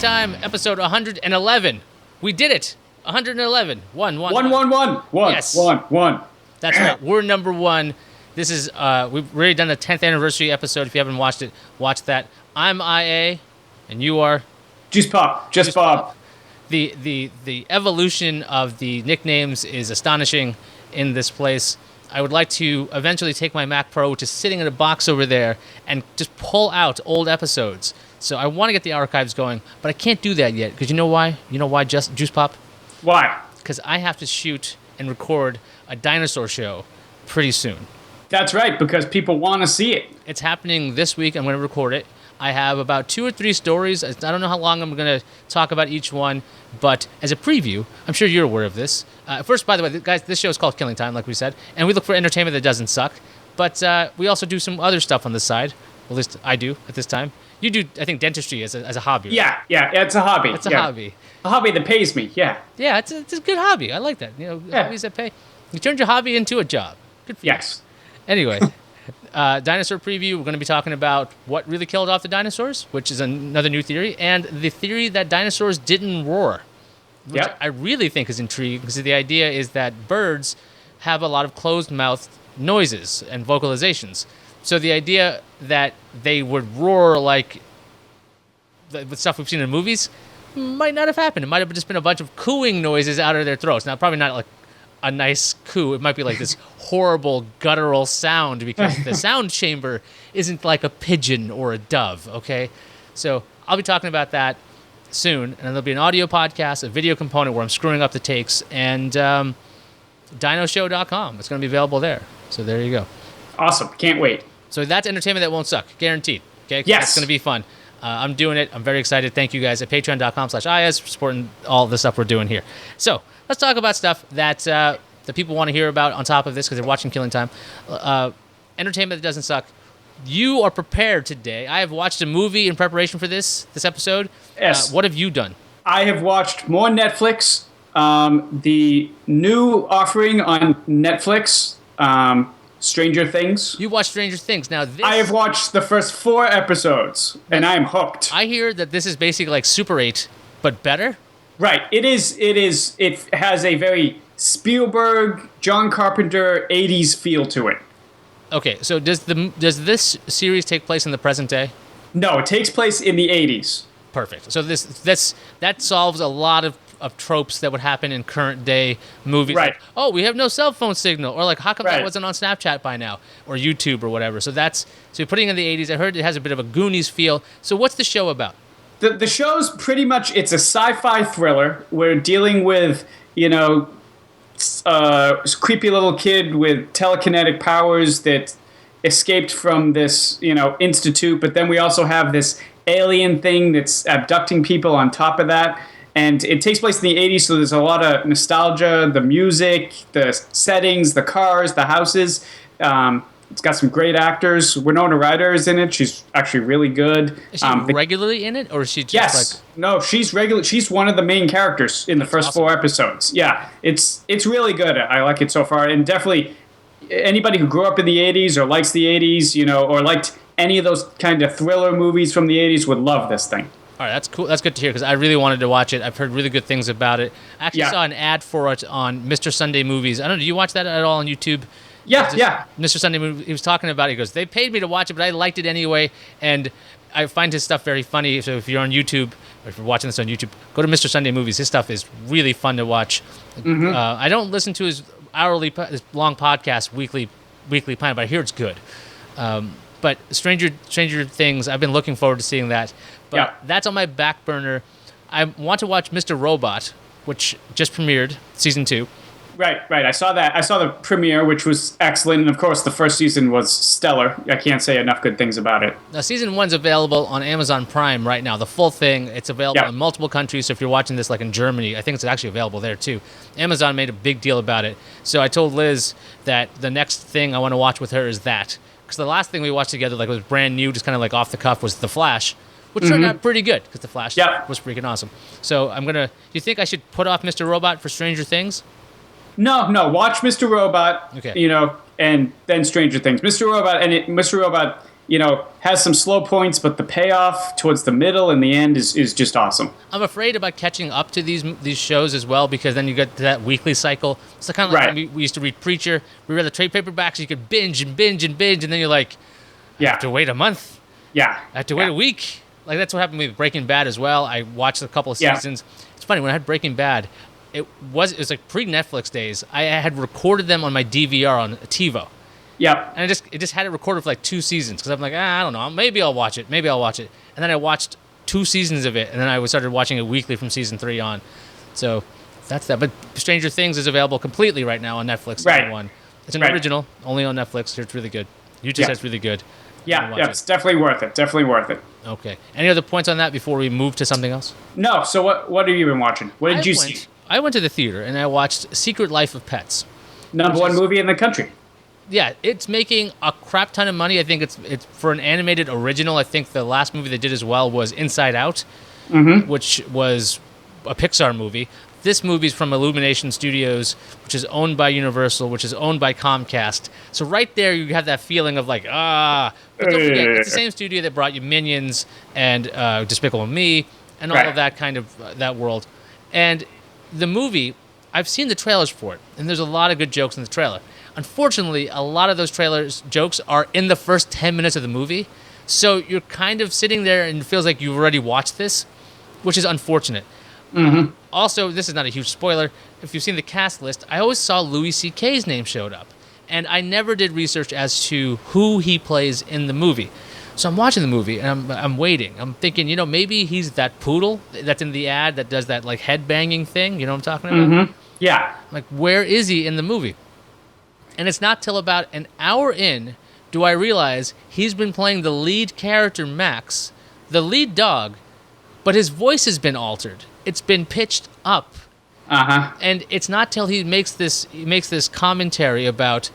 Time, episode 111. We did it. 111. One. Yes. One. That's right. We're number one. This is, we've already done a 10th anniversary episode. If you haven't watched it, watch that. I'm IA, and you are? Juice Pop. Just Bob. The evolution of the nicknames is astonishing in this place. I would like to eventually take my Mac Pro, which is sitting in a box over there, and just pull out old episodes. So I want to get the archives going, but I can't do that yet. Because you know why? You know why, Juice Pop? Why? Because I have to shoot and record a dinosaur show pretty soon. That's right, because people want to see it. It's happening this week. I'm going to record it. I have about 2 or 3 stories. I don't know how long I'm going to talk about each one, but as a preview, I'm sure you're aware of this. First, by the way, guys, this show is called Killing Time, like we said, and we look for entertainment that doesn't suck, but we also do some other stuff on the side. Well, at least I do at this time. You do, I think, dentistry as a hobby. Right? Yeah, it's a hobby. It's a hobby. A hobby that pays me, yeah. Yeah, it's a good hobby. I like that. You know, hobbies that pay. You turned your hobby into a job. Good for you. Yes. Anyway, dinosaur preview. We're going to be talking about what really killed off the dinosaurs, which is another new theory, and the theory that dinosaurs didn't roar, which I really think is intriguing because the idea is that birds have a lot of closed-mouthed noises and vocalizations. So the idea that they would roar like the stuff we've seen in movies might not have happened. It might have just been a bunch of cooing noises out of their throats. Now, probably not like a nice coo. It might be like this horrible guttural sound because the sound chamber isn't like a pigeon or a dove, okay? So I'll be talking about that soon, and there'll be an audio podcast, a video component where I'm screwing up the takes, and dinoshow.com. It's going to be available there. So there you go. Awesome. Can't wait. So that's entertainment that won't suck. Guaranteed. Okay? Yes. It's going to be fun. I'm doing it. I'm very excited. Thank you guys at patreon.com/IS for supporting all the stuff we're doing here. So let's talk about stuff that the people want to hear about on top of this because they're watching Killing Time. Entertainment that doesn't suck. You are prepared today. I have watched a movie in preparation for this episode. Yes. What have you done? I have watched more Netflix. The new offering on Netflix, Stranger Things. You watched Stranger Things. Now, I have watched the first 4 episodes, and I am hooked. I hear that this is basically like Super 8, but better? Right. It is. It has a very Spielberg, John Carpenter 80s feel to it. Okay, so does this series take place in the present day? No, it takes place in the 80s. Perfect. So that solves a lot of tropes that would happen in current day movies. Right. Like, oh, we have no cell phone signal, or like, how come that Right. wasn't on Snapchat by now, or YouTube or whatever. So you're putting in the 80s. I heard it has a bit of a Goonies feel. So what's the show about? The show's pretty much, it's a sci-fi thriller. We're dealing with, creepy little kid with telekinetic powers that escaped from this, institute. But then we also have this alien thing that's abducting people on top of that. And it takes place in the 80s, so there's a lot of nostalgia, the music, the settings, the cars, the houses. It's got some great actors. Winona Ryder is in it. She's actually really good. Is she regularly in it, or is she just yes. No, she's regular. She's one of the main characters in the first awesome. 4 episodes. Yeah, it's really good. I like it so far. And definitely anybody who grew up in the 80s or likes the 80s, or liked any of those kind of thriller movies from the 80s would love this thing. All right, that's cool. That's good to hear because I really wanted to watch it. I've heard really good things about it. I actually saw an ad for it on Mr. Sunday Movies. I don't know. Do you watch that at all on YouTube? Yeah. Mr. Sunday Movies, he was talking about it. He goes, they paid me to watch it, but I liked it anyway. And I find his stuff very funny. So if you're on YouTube, or if you're watching this on YouTube, go to Mr. Sunday Movies. His stuff is really fun to watch. Mm-hmm. I don't listen to his his long podcast, weekly plan, but I hear it's good. But Stranger Things, I've been looking forward to seeing that. But that's on my back burner. I want to watch Mr. Robot, which just premiered, season 2. Right. I saw that. I saw the premiere, which was excellent. And, of course, the first season was stellar. I can't say enough good things about it. Now, season 1's available on Amazon Prime right now. The full thing, it's available in multiple countries. So if you're watching this like in Germany, I think it's actually available there, too. Amazon made a big deal about it. So I told Liz that the next thing I want to watch with her is that. Because the last thing we watched together, like, was brand new, just kind of like off the cuff, was The Flash. Which turned out pretty good, because The Flash was freaking awesome. So do you think I should put off Mr. Robot for Stranger Things? No, watch Mr. Robot, okay. And then Stranger Things. Mr. Robot, has some slow points, but the payoff towards the middle and the end is just awesome. I'm afraid about catching up to these shows as well, because then you get to that weekly cycle. It's kind of like when we used to read Preacher. We read the trade paperbacks, you could binge and binge and binge, and then you're like, I have to wait a month. Yeah. I have to wait a week. Like, that's what happened with Breaking Bad as well. I watched a couple of seasons. It's funny, when I had Breaking Bad, it was like pre-Netflix days. I had recorded them on my DVR on TiVo. Yep. And it just had it recorded for like 2 seasons, because I'm like, I don't know, maybe I'll watch it. And then I watched 2 seasons of it, and then I started watching it weekly from season 3 on. So that's that. But Stranger Things is available completely right now on Netflix. Right. It's an original, only on Netflix. It's really good. You just said it's really good. Yeah, it's definitely worth it. Definitely worth it. Okay. Any other points on that before we move to something else? No. So what have you been watching? What did you see? I went to the theater and I watched Secret Life of Pets. Number 1 movie in the country. Yeah, it's making a crap ton of money. I think it's for an animated original. I think the last movie they did as well was Inside Out, which was a Pixar movie. This movie's from Illumination Studios, which is owned by Universal, which is owned by Comcast. So right there, you have that feeling of like, But don't forget, it's the same studio that brought you Minions and Despicable Me and all of that kind of that world. And the movie, I've seen the trailers for it, and there's a lot of good jokes in the trailer. Unfortunately, a lot of those trailers jokes are in the first 10 minutes of the movie. So you're kind of sitting there and it feels like you've already watched this, which is unfortunate. Also, this is not a huge spoiler. If you've seen the cast list, I always saw Louis C.K.'s name showed up. And I never did research as to who he plays in the movie. So I'm watching the movie and I'm waiting. I'm thinking, maybe he's that poodle that's in the ad that does that like head banging thing. You know what I'm talking about? Yeah. Like, where is he in the movie? And it's not till about an hour in do I realize he's been playing the lead character, Max, the lead dog, but his voice has been altered. It's been pitched up. And it's not till he makes this commentary about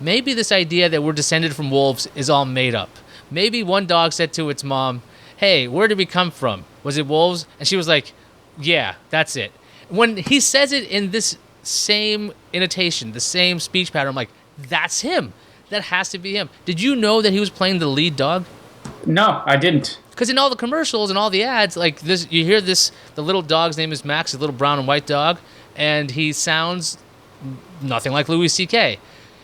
maybe this idea that we're descended from wolves is all made up. Maybe one dog said to its mom, hey, where did we come from? Was it wolves? And she was like, yeah, that's it. When he says it in this same intonation, the same speech pattern, I'm like, that's him. That has to be him. Did you know that he was playing the lead dog? No, I didn't. Because in all the commercials and all the ads, like this, you hear this. The little dog's name is Max, a little brown and white dog, and he sounds nothing like Louis C.K.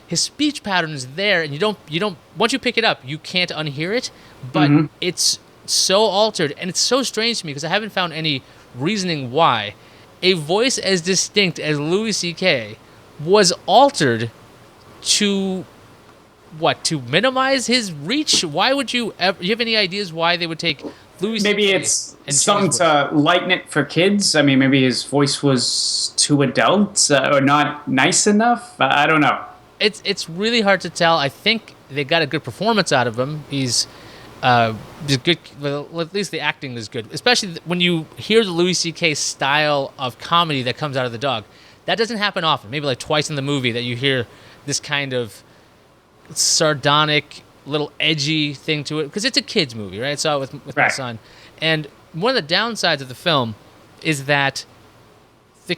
His speech pattern is there, and you don't. Once you pick it up, you can't unhear it. But it's so altered, and it's so strange to me because I haven't found any reasoning why a voice as distinct as Louis C.K. was altered to minimize his reach? Why would you ever... You have any ideas why they would take Louis C.K. Maybe it's something to lighten it for kids. I mean, maybe his voice was too adult or not nice enough. I don't know. It's really hard to tell. I think they got a good performance out of him. He's good. Well, at least the acting is good, especially when you hear the Louis C.K. style of comedy that comes out of the dog. That doesn't happen often. Maybe like twice in the movie that you hear this kind of sardonic, little edgy thing to it, because it's a kid's movie, right? I saw it with my son. And one of the downsides of the film is that the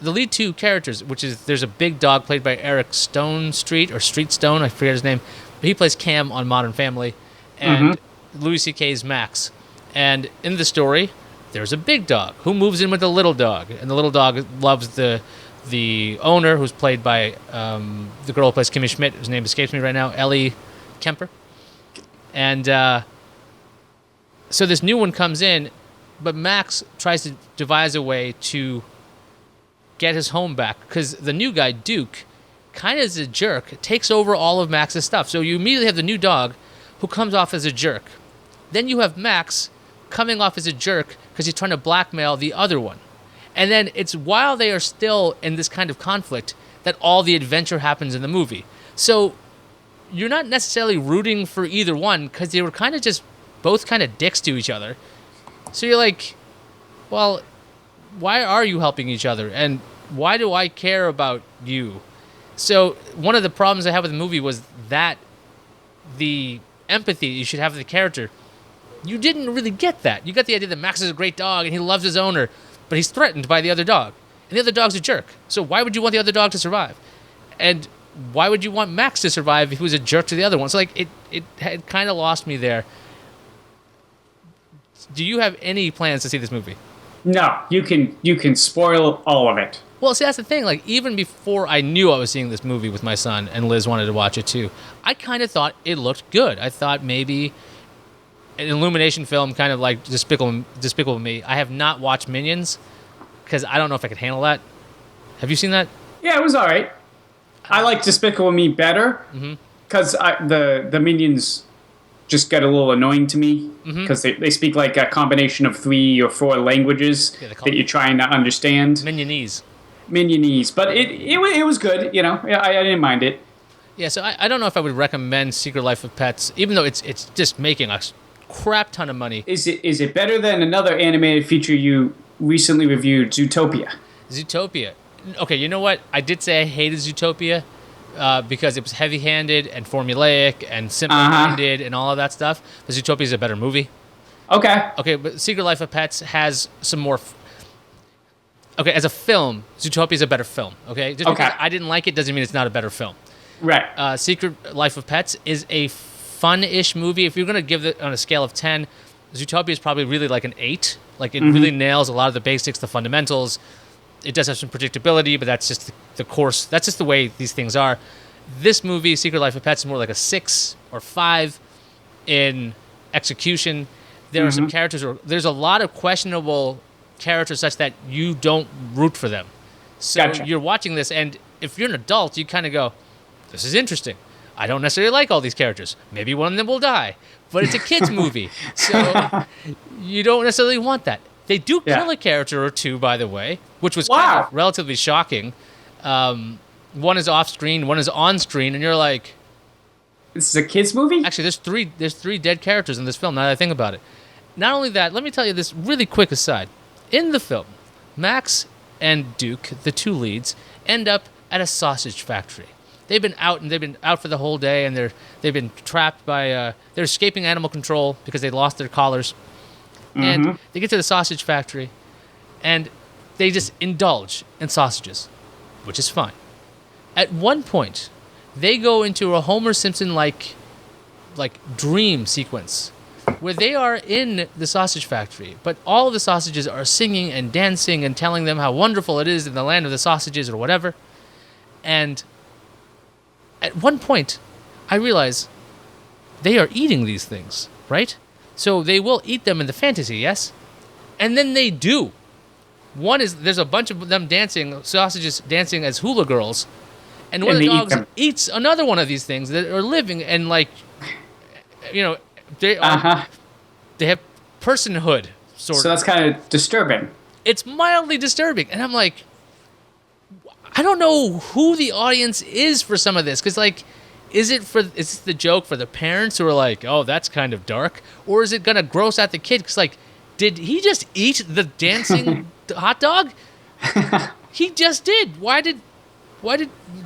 lead 2 characters, which is, there's a big dog played by Eric Street Stone, I forget his name, but he plays Cam on Modern Family, and Louis C.K.'s Max. And in the story, there's a big dog who moves in with a little dog, and the little dog loves the owner, who's played by the girl who plays Kimmy Schmidt, whose name escapes me right now, Ellie Kemper. And so this new one comes in, but Max tries to devise a way to get his home back, because the new guy, Duke, kind of is a jerk, takes over all of Max's stuff. So you immediately have the new dog who comes off as a jerk. Then you have Max coming off as a jerk because he's trying to blackmail the other one. And then it's while they are still in this kind of conflict that all the adventure happens in the movie. So you're not necessarily rooting for either one because they were kind of just both kind of dicks to each other. So you're like, well, why are you helping each other? And why do I care about you? So one of the problems I had with the movie was that the empathy you should have for the character, you didn't really get that. You got the idea that Max is a great dog and he loves his owner, but he's threatened by the other dog. And the other dog's a jerk. So why would you want the other dog to survive? And why would you want Max to survive if he was a jerk to the other one? So like it had kind of lost me there. Do you have any plans to see this movie? No, you can spoil all of it. Well, see, that's the thing. Like, even before I knew I was seeing this movie with my son, and Liz wanted to watch it too, I kind of thought it looked good. I thought maybe an Illumination film, kind of like Despicable Me. I have not watched Minions because I don't know if I could handle that. Have you seen that? Yeah, it was all right. I like Despicable Me better because the Minions just get a little annoying to me because they speak like a combination of 3 or 4 languages that you're trying to understand. Minionese, but it was good, you know. I didn't mind it. Yeah, so I don't know if I would recommend Secret Life of Pets, even though it's just making a crap ton of money. Is it better than another animated feature you recently reviewed, Zootopia? Zootopia. Okay, you know what? I did say I hated Zootopia because it was heavy-handed and formulaic and simple-minded and all of that stuff. But Zootopia is a better movie. Okay, but Secret Life of Pets has some more. Okay, as a film, Zootopia is a better film. Okay, just because I didn't like it doesn't mean it's not a better film. Right. Secret Life of Pets is a fun-ish movie. If you're gonna give it on a scale of 10, Zootopia is probably really like an 8. Like it really nails a lot of the basics, the fundamentals. It does have some predictability, but that's just the course. That's just the way these things are. This movie, Secret Life of Pets, is more like a 6 or 5 in execution. There are some characters. There's a lot of questionable characters such that you don't root for them. So you're watching this, and if you're an adult, you kind of go, this is interesting. I don't necessarily like all these characters. Maybe one of them will die. But it's a kid's movie, so you don't necessarily want that. They do kill a character or two, by the way, which was kind of relatively shocking. One is off screen, one is on screen, and you're like, this is a kid's movie? Actually, there's three dead characters in this film, now that I think about it. Not only that, let me tell you this really quick aside. In the film, Max and Duke, the two leads, end up at a sausage factory. They've been out for the whole day, and they've been trapped by they're escaping animal control because they lost their collars. And they get to the sausage factory, and they just indulge in sausages, which is fine. At one point, they go into a Homer Simpson-like dream sequence where they are in the sausage factory, but all of the sausages are singing and dancing and telling them how wonderful it is in the land of the sausages or whatever. And at one point, I realize they are eating these things, right? So they will eat them in the fantasy, yes? And then they do. There's a bunch of them dancing, sausages dancing as hula girls, and one of the dogs eats another one of these things that are living and they have personhood, sort of. So that's kind of disturbing. It's mildly disturbing. And I'm like, I don't know who the audience is for some of this. Because, is this the joke for the parents who are like, oh, that's kind of dark? Or is it going to gross out the kid? Because, did he just eat the dancing hot dog? He just did. Why did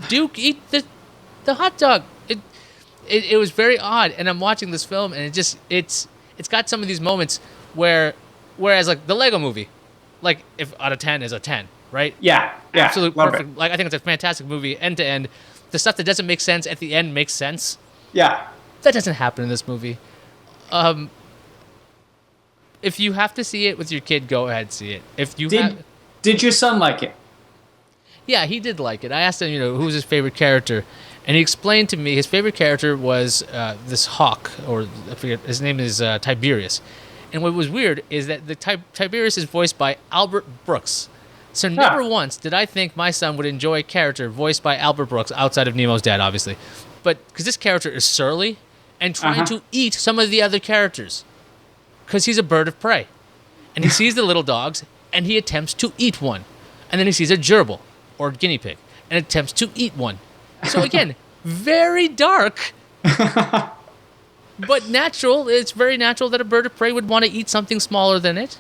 Duke eat the hot dog? It was very odd, and I'm watching this film, and it's got some of these moments whereas the Lego Movie, if out of 10 is a 10, right? Yeah, absolute perfect. I think it's a fantastic movie, end to end. The stuff that doesn't make sense at the end makes sense. Yeah, that doesn't happen in this movie. If you have to see it with your kid, go ahead and see it. Did your son like it? Yeah, he did like it. I asked him, who's his favorite character. And he explained to me his favorite character was this hawk, or I forget, his name is Tiberius. And what was weird is that Tiberius is voiced by Albert Brooks. So never once did I think my son would enjoy a character voiced by Albert Brooks outside of Nemo's dad, obviously. But because this character is surly and trying to eat some of the other characters. Because he's a bird of prey. And he sees the little dogs, and he attempts to eat one. And then he sees a gerbil, or guinea pig, and attempts to eat one. So again, very dark, but natural. It's very natural that a bird of prey would want to eat something smaller than it.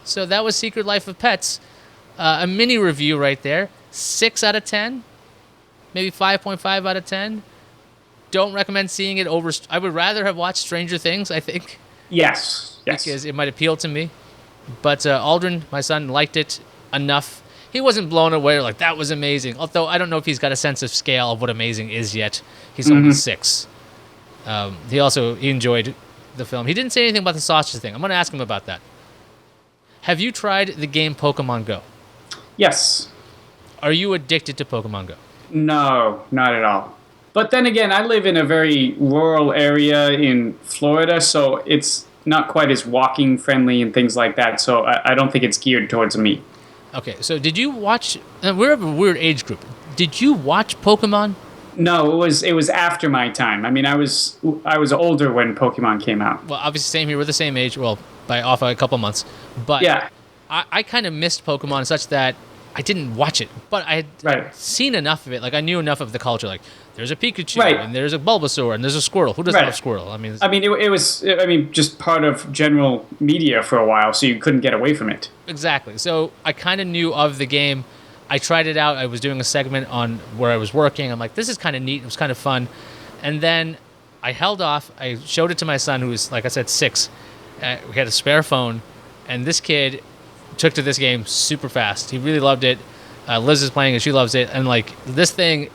So that was Secret Life of Pets. A mini review right there. 6 out of 10. Maybe 5.5 out of 10. Don't recommend seeing it over. I would rather have watched Stranger Things, I think. Yes. Because it might appeal to me. But Aldrin, my son, liked it enough. he wasn't blown away like that was amazing. Although I don't know if he's got a sense of scale of what amazing is yet. He's only 6. He enjoyed the film. He didn't say anything about the sausage thing. I'm going to ask him about that. Have you tried the game Pokemon Go? Yes. Are you addicted to Pokemon Go? No, not at all. But then again, I live in a very rural area in Florida, so it's not quite as walking friendly and things like that. So I don't think it's geared towards me. Okay, so did you watch? We're of a weird age group. Did you watch Pokemon? No, it was after my time. I mean, I was older when Pokemon came out. Well, obviously, same here. We're the same age. Well, by off a couple months. But Yeah. I kind of missed Pokemon such that I didn't watch it, but I had Right. seen enough of it. Like I knew enough of the culture. Like there's a Pikachu, Right. and there's a Bulbasaur, and there's a Squirtle. Who doesn't Right. love Squirtle? I mean, It was just part of general media for a while, so you couldn't get away from it. exactly. So I kind of knew of the game. I tried it out. I was doing a segment on where I was working. I'm like, this is kind of neat. It was kind of fun. And then I held off. I showed it to my son, who was, like I said, 6. We had a spare phone, and this kid took to this game super fast. He really loved it. Liz is playing it. She loves it. And, like, this thing,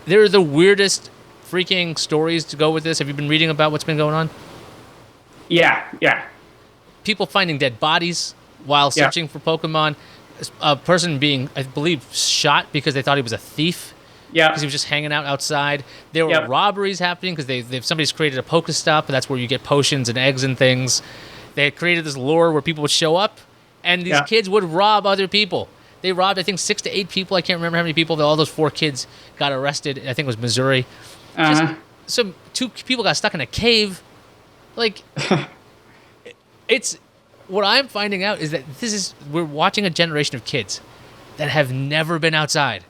there are the weirdest freaking stories to go with this. Have you been reading about what's been going on? Yeah. People finding dead bodies while Yeah. searching for Pokemon. A person being, I believe, shot because they thought he was a thief Yeah. because he was just hanging out outside. There were Yep. robberies happening because somebody's created a Pokestop, and that's where you get potions and eggs and things. They had created this lure where people would show up, and these Yeah. kids would rob other people. They robbed, I think, 6 to 8 people. I can't remember how many people. All those 4 kids got arrested. I think it was Missouri. Uh-huh. So 2 people got stuck in a cave. Like, it's what I'm finding out is that we're watching a generation of kids that have never been outside.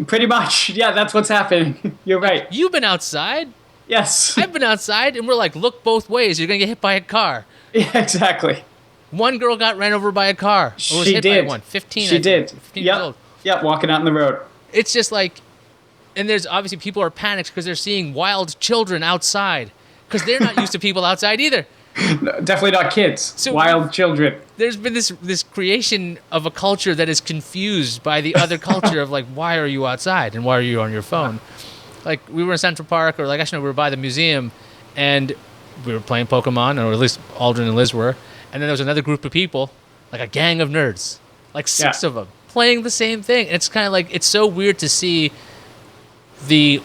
Pretty much. Yeah, that's what's happening. You're right. You've been outside. Yes. I've been outside, and we're like, look both ways. You're gonna get hit by a car. Yeah, exactly. One girl got ran over by a car. Or was She hit did. by one. 15. She I think. did. 15 years old. Yep, walking out in the road. It's just like, and there's obviously people are panicked because they're seeing wild children outside because they're not used to people outside either. No, definitely not kids. So- Wild children. There's been this creation of a culture that is confused by the other culture of like, why are you outside and why are you on your phone? Like we were in Central Park, or like actually no, we were by the museum, and we were playing Pokemon, or at least Aldrin and Liz were, and then there was another group of people, like a gang of nerds, like 6 Yeah. of them, playing the same thing. And it's kind of like, it's so weird to see the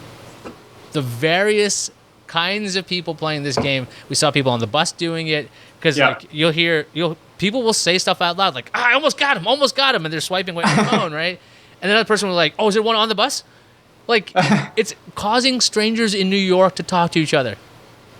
various kinds of people playing this game. We saw people on the bus doing it because Yeah. like people will say stuff out loud like, I almost got him, and they're swiping away on their phone, right? And another person was like, oh, is there one on the bus? Like it's causing strangers in New York to talk to each other.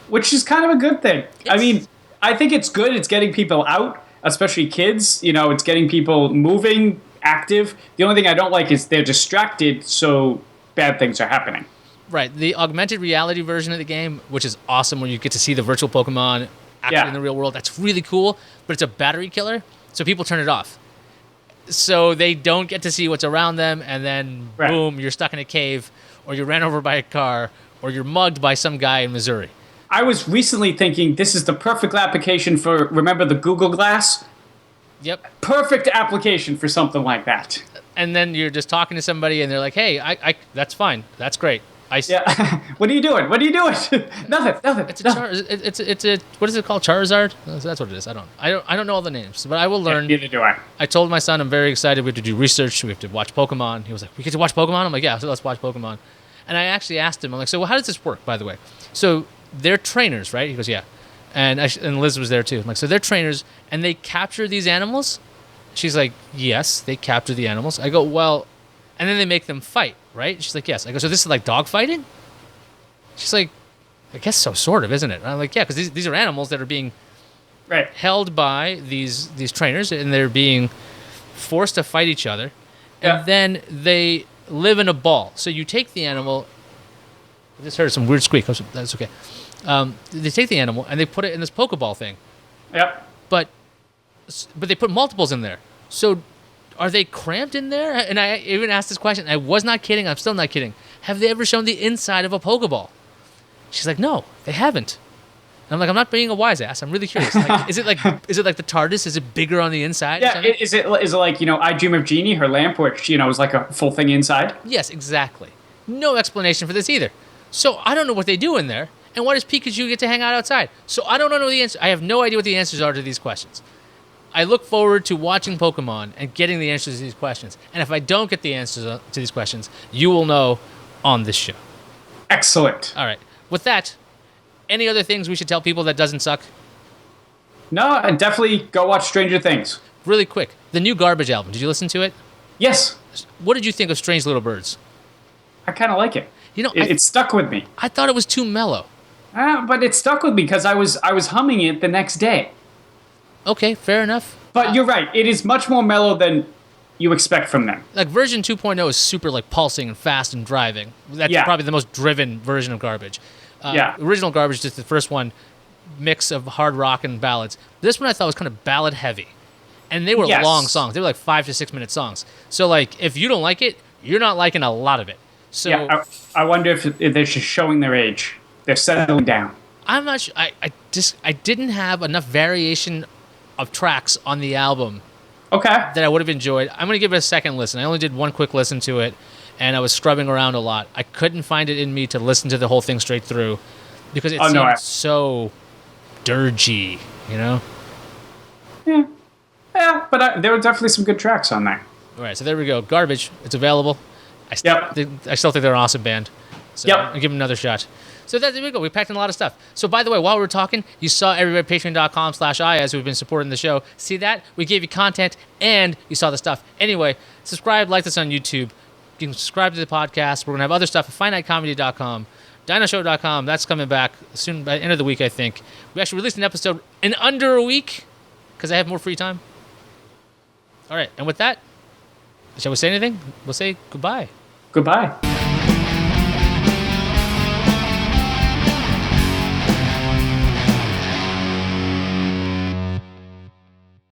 Which is kind of a good thing. I It's- mean, I think it's good. It's getting people out, especially kids. You know, it's getting people moving, active. The only thing I don't like is they're distracted, so bad things are happening. Right. The augmented reality version of the game, which is awesome, where you get to see the virtual Pokemon actually Yeah. in the real world. That's really cool, but it's a battery killer, so people turn it off. So they don't get to see what's around them, and then Right. boom, you're stuck in a cave, or you're ran over by a car, or you're mugged by some guy in Missouri. I was recently thinking this is the perfect application for, remember the Google Glass? Yep. Perfect application for something like that. And then you're just talking to somebody, and they're like, "Hey, I that's fine. That's great. Yeah. What are you doing? What are you doing? Nothing. It's a what is it called? Charizard? That's what it is. I don't know all the names, but I will learn. Neither do I. I told my son I'm very excited. We have to do research. We have to watch Pokemon. He was like, "We get to watch Pokemon?" I'm like, "Yeah, so let's watch Pokemon." And I actually asked him, I'm like, "So how does this work, by the way?" So they're trainers, right? He goes, "Yeah." And Liz was there too. I'm like, "So they're trainers, and they capture these animals?" She's like, "Yes, they capture the animals." I go, "Well," and then they make them fight, right? She's like, "Yes." I go, "So this is like dog fighting?" She's like, "I guess so, sort of, isn't it?" And I'm like, "Yeah, because these are animals that are being Right. held by these trainers, and they're being forced to fight each other, Yeah. and then they live in a ball. So you take the animal. I just heard some weird squeak. That's okay. They take the animal and they put it in this Pokeball thing, Yep. but they put multiples in there. So are they cramped in there? And I even asked this question. I was not kidding. I'm still not kidding. Have they ever shown the inside of a Pokeball? She's like, no, they haven't. And I'm like, I'm not being a wise ass. I'm really curious. Like, is it like the TARDIS? Is it bigger on the inside? Yeah, is it like, I Dream of Jeannie, her lamp, which, is like a full thing inside? Yes, exactly. No explanation for this either. So I don't know what they do in there. And why does Pikachu get to hang out outside? So I don't know the answer. I have no idea what the answers are to these questions. I look forward to watching Pokemon and getting the answers to these questions. And if I don't get the answers to these questions, you will know on this show. Excellent. All right. With that, any other things we should tell people that doesn't suck? No, and definitely go watch Stranger Things. Really quick, the new Garbage album. Did you listen to it? Yes. What did you think of Strange Little Birds? I kind of like it. It stuck with me. I thought it was too mellow. But it stuck with me because I was humming it the next day. Okay, fair enough. But you're right. It is much more mellow than you expect from them. Like version 2.0 is super like pulsing and fast and driving. That's probably the most driven version of Garbage. Original Garbage, just the first one, mix of hard rock and ballads. This one I thought was kind of ballad heavy. And they were long songs. They were like 5 to 6 minute songs. So like if you don't like it, you're not liking a lot of it. So yeah, I wonder if they're just showing their age. They're settling down. I'm not sure. I didn't have enough variation of tracks on the album. Okay. That I would have enjoyed. I'm going to give it a second listen. I only did one quick listen to it, and I was scrubbing around a lot. I couldn't find it in me to listen to the whole thing straight through because it seemed so dirgy, Yeah, but there were definitely some good tracks on there. All right, so there we go. Garbage. It's available. I still think they're an awesome band. So I'll give them another shot. So there we go. We packed in a lot of stuff. So by the way, while we were talking, you saw everybody at patreon.com/IAS who've been supporting the show. See that? We gave you content and you saw the stuff. Anyway, subscribe, like this on YouTube. You can subscribe to the podcast. We're going to have other stuff at finitecomedy.com. Dinoshow.com. That's coming back soon by the end of the week, I think. We actually released an episode in under a week because I have more free time. All right. And with that, shall we say anything? We'll say goodbye. Goodbye.